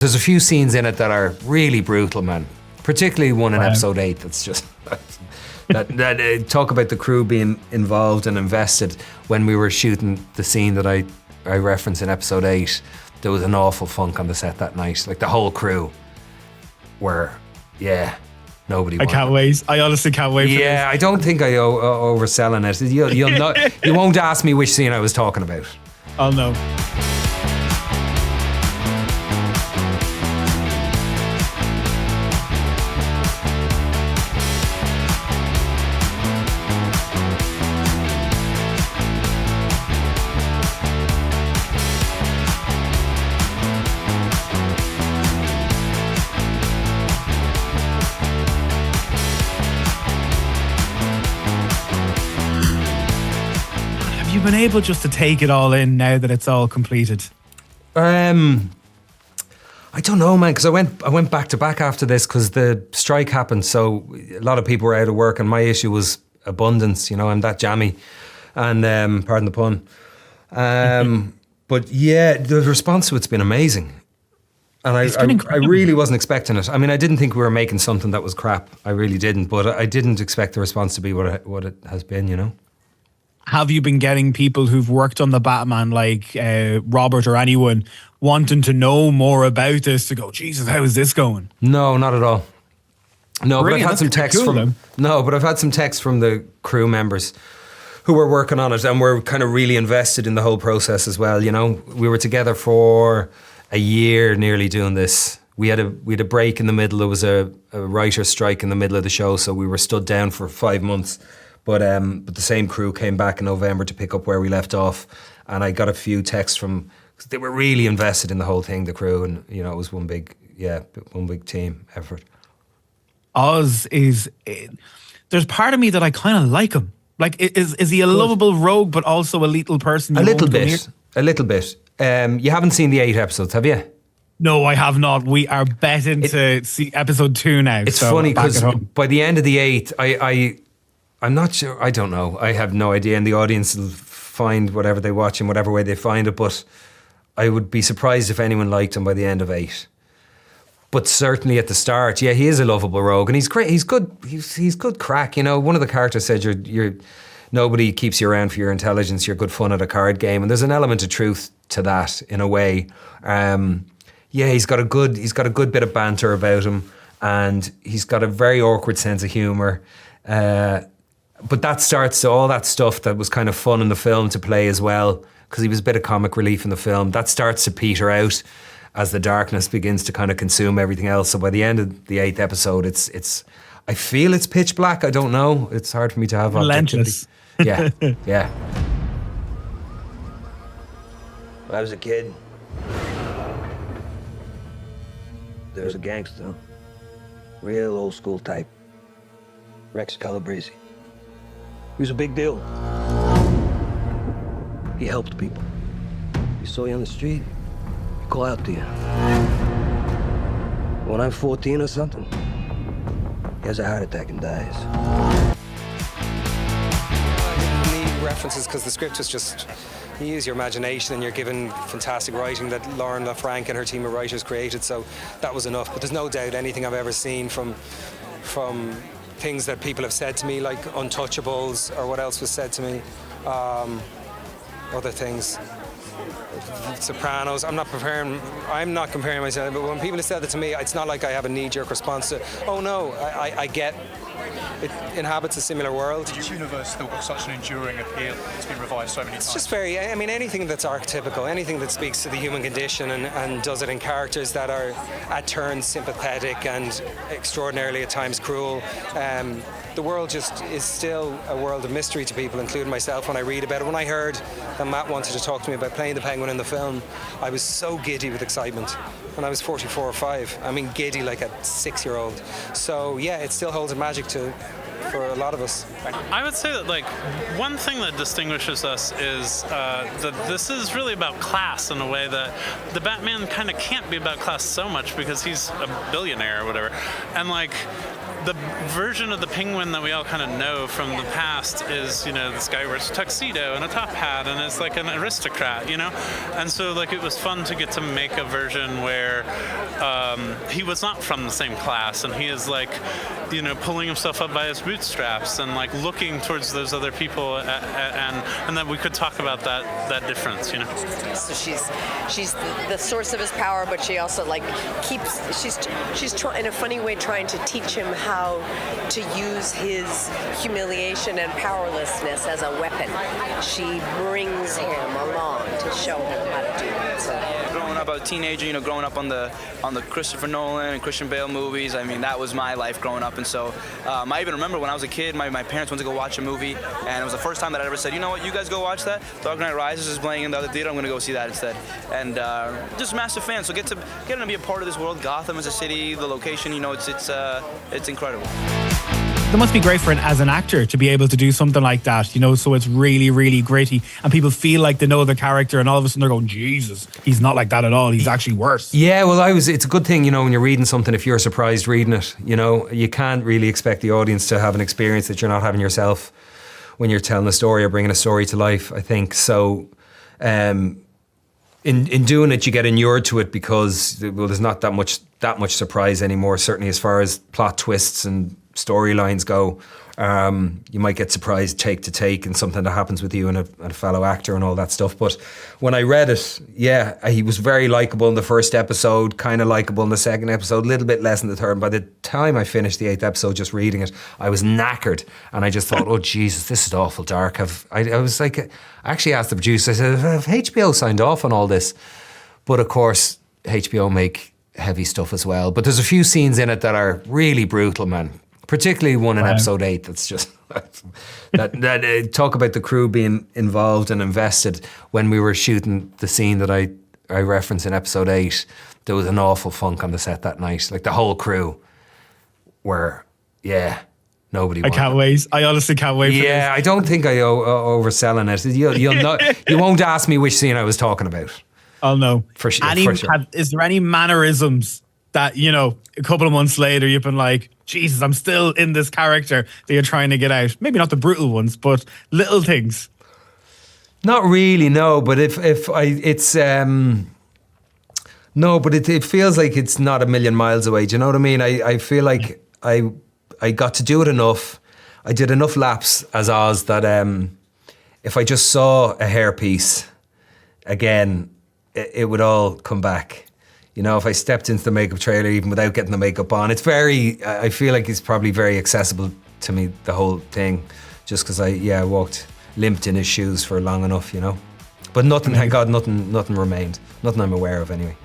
There's a few scenes in it that are really brutal, man. Particularly one in episode 8 that's just... talk about the crew being involved and invested. When we were shooting the scene that I referenced in episode 8, there was an awful funk on the set that night. Like the whole crew were, nobody I can't wait. I honestly can't wait for this. Yeah, I don't think I overselling it. You'll not, you won't ask me which scene I was talking about. I'll know. Been able just to take it all in now that it's all completed? I don't know, man, because I went back to back after this because the strike happened, so a lot of people were out of work, and my issue was abundance. I'm that jammy, and pardon the pun. But yeah, the response to it's been amazing, and I really wasn't expecting it. I mean, I didn't think we were making something that was crap. I really didn't, but I didn't expect the response to be what it has been. Have you been getting people who've worked on the Batman, like Robert or anyone, wanting to know more about this to go, Jesus, how is this going? No, not at all. No, Brilliant. but I've had some texts but I've had some texts from the crew members who were working on it and were kind of really invested in the whole process as well. We were together for a year nearly doing this. We had a break in the middle. There was a writer's strike in the middle of the show, so we were stood down for 5 months. But the same crew came back in November to pick up where we left off, and I got a few texts from. They were really invested in the whole thing, the crew, and it was one big team effort. Oz is. There's part of me that I kind of like him. Like, is he a lovable rogue, but also a lethal person? A little bit. You haven't seen the 8 episodes, have you? No, I have not. We are betting to see episode 2 now. It's funny because by the end of the 8, I'm not sure. I don't know. I have no idea. And the audience will find whatever they watch in whatever way they find it. But I would be surprised if anyone liked him by the end of 8. But certainly at the start, he is a lovable rogue, and he's great. He's good. He's good crack. One of the characters said, "You're nobody keeps you around for your intelligence. You're good fun at a card game." And there's an element of truth to that in a way. He's got a good bit of banter about him, and he's got a very awkward sense of humour. But that starts all that stuff that was kind of fun in the film to play as well, because he was a bit of comic relief in the film. That starts to peter out as the darkness begins to kind of consume everything else. So by the end of the 8th episode, it's I feel it's pitch black. I don't know. It's hard for me to have relentless. Yeah. When I was a kid, there was a gangster, real old school type, Rex Calabrese. He was a big deal. He helped people. He saw you on the street, he'd call out to you. When I'm 14 or something, he has a heart attack and dies. I didn't need references because the script was just, you use your imagination and you're given fantastic writing that Lauren LaFranc and her team of writers created, so that was enough. But there's no doubt anything I've ever seen from things that people have said to me, like Untouchables, or what else was said to me, other things, Sopranos. I'm not comparing myself, but when people have said that to me, it's not like I have a knee-jerk response to, oh no, I get it inhabits a similar world. This universe still got such an enduring appeal. It's been revised so many times. It's just anything that's archetypical, anything that speaks to the human condition and does it in characters that are at turns sympathetic and extraordinarily at times cruel. The world just is still a world of mystery to people, including myself, when I read about it. When I heard that Matt wanted to talk to me about playing the Penguin in the film, I was so giddy with excitement. When I was 44 or 5, I mean giddy like a 6-year-old. So yeah, it still holds a magic for a lot of us. I would say that one thing that distinguishes us is that this is really about class in a way that the Batman kind of can't be about class so much because he's a billionaire or whatever. And the version of the Penguin that we all kind of know from the past is, this guy wears a tuxedo and a top hat and is like an aristocrat, and so like it was fun to get to make a version where he was not from the same class, and he is like, pulling himself up by his bootstraps and like looking towards those other people, and that we could talk about that difference, So she's the source of his power, but she also like she's in a funny way trying to teach him how to use his humiliation and powerlessness as a weapon. She brings him along to show him how to do it. So. Growing up as a teenager, growing up on the Christopher Nolan and Christian Bale movies, I mean, that was my life growing up. And so I even remember when I was a kid, my parents went to go watch a movie, and it was the first time that I ever said, you know what, you guys go watch that. Dark Knight Rises is playing in the other theater. I'm going to go see that instead. And just massive fan. So getting to be a part of this world. Gotham as a city, the location, it's incredible. That must be great as an actor to be able to do something like that, so it's really, really gritty and people feel like they know the character and all of a sudden they're going, Jesus, he's not like that at all. He's actually worse. Yeah, well, it's a good thing, when you're reading something, if you're surprised reading it, you can't really expect the audience to have an experience that you're not having yourself when you're telling a story or bringing a story to life, I think. So, in doing it, you get inured to it because, there's not that much surprise anymore, certainly as far as plot twists and storylines go. You might get surprised take to take and something that happens with you and a fellow actor and all that stuff. But when I read it, he was very likeable in the first episode, kind of likeable in the second episode, a little bit less in the third. And by the time I finished the 8th episode just reading it, I was knackered and I just thought, oh Jesus, this is awful dark. I was like, I actually asked the producer, I said, have HBO signed off on all this? But of course, HBO make heavy stuff as well. But there's a few scenes in it that are really brutal, man. Particularly one in episode 8 that's just that talk about the crew being involved and invested. When we were shooting the scene that I referenced in episode 8, there was an awful funk on the set that night. Like the whole crew were, nobody. I can't wait. I honestly can't wait. For this. I don't think I overselling it. You'll not. You won't ask me which scene I was talking about. I'll know for sure. Is there any mannerisms that, a couple of months later you've been like, Jesus, I'm still in this character that you're trying to get out? Maybe not the brutal ones, but little things. Not really, no. But it feels like it's not a million miles away. Do you know what I mean? I feel like I got to do it enough. I did enough laps as Oz that if I just saw a hairpiece again, it would all come back. If I stepped into the makeup trailer even without getting the makeup on, I feel like it's probably very accessible to me, the whole thing, just because I walked limped in his shoes for long enough, But nothing, thank God, nothing remained. Nothing I'm aware of anyway.